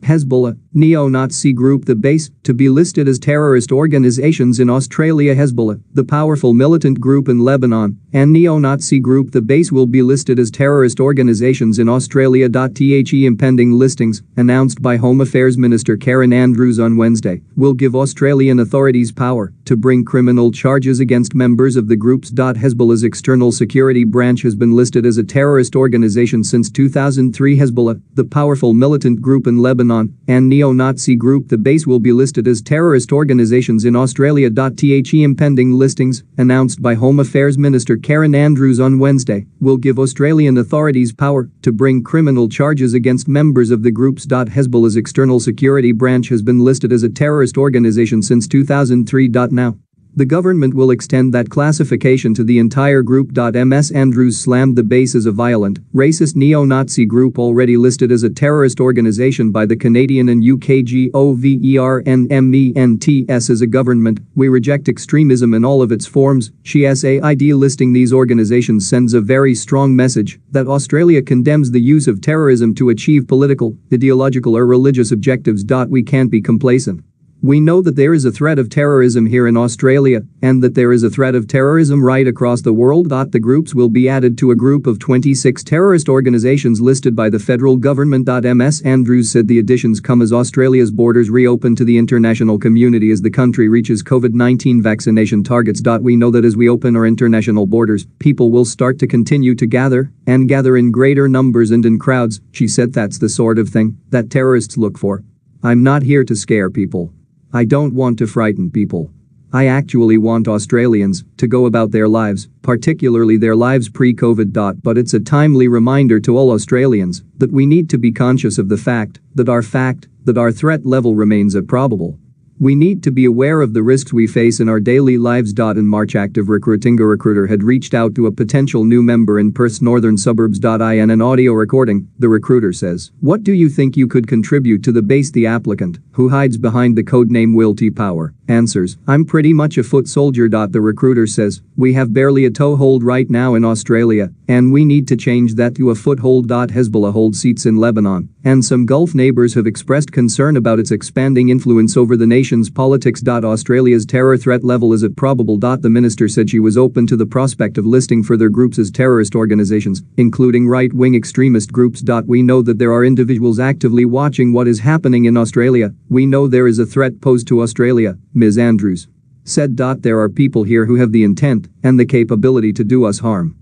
Hezbollah, neo-Nazi group. The base, to be listed as terrorist organizations in Australia. Hezbollah, the powerful militant group in Lebanon, and neo-Nazi group. The base will be listed as terrorist organizations in Australia. The impending listings, announced by Home Affairs Minister Karen Andrews on Wednesday, will give Australian authorities power to bring criminal charges against members of the groups. Hezbollah's external security branch has been listed as a terrorist organization since 2003. Hezbollah, the powerful militant group in Lebanon, and neo-Nazi group. The base will be listed as terrorist organizations in Australia. The impending listings, announced by Home Affairs Minister Karen Andrews on Wednesday, will give Australian authorities power to bring criminal charges against members of the groups. Hezbollah's external security branch has been listed as a terrorist organization since 2003. Now, the government will extend that classification to the entire group. Ms. Andrews slammed the base as a violent, racist neo-Nazi group already listed as a terrorist organization by the Canadian and UK governments. As a government, we reject extremism in all of its forms, she said. Listing these organizations sends a very strong message that Australia condemns the use of terrorism to achieve political, ideological or religious objectives. We can't be complacent. We know that there is a threat of terrorism here in Australia, and that there is a threat of terrorism right across the world. The groups will be added to a group of 26 terrorist organizations listed by the federal government. Ms. Andrews said the additions come as Australia's borders reopen to the international community as the country reaches COVID-19 vaccination targets. We know that as we open our international borders, people will start to continue to gather in greater numbers and in crowds, she said. That's the sort of thing that terrorists look for. I'm not here to scare people. I don't want to frighten people. I actually want Australians to go about their lives, particularly their lives pre-COVID. But it's a timely reminder to all Australians that we need to be conscious of the fact that our threat level remains improbable. We need to be aware of the risks we face in our daily lives. In March, active recruiting. A recruiter had reached out to a potential new member in Perth's northern suburbs. In an audio recording, the recruiter says, "What do you think you could contribute to the base?" The applicant, who hides behind the codename Will T. Power, answers, "I'm pretty much a foot soldier." The recruiter says, "We have barely a toehold right now in Australia, and we need to change that to a foothold." Hezbollah holds seats in Lebanon, and some Gulf neighbors have expressed concern about its expanding influence over the nation's politics. Australia's terror threat level is at probable. The minister said she was open to the prospect of listing further groups as terrorist organizations, including right-wing extremist groups. We know that there are individuals actively watching what is happening in Australia. We know there is a threat posed to Australia, Ms. Andrews said. There are people here who have the intent and the capability to do us harm.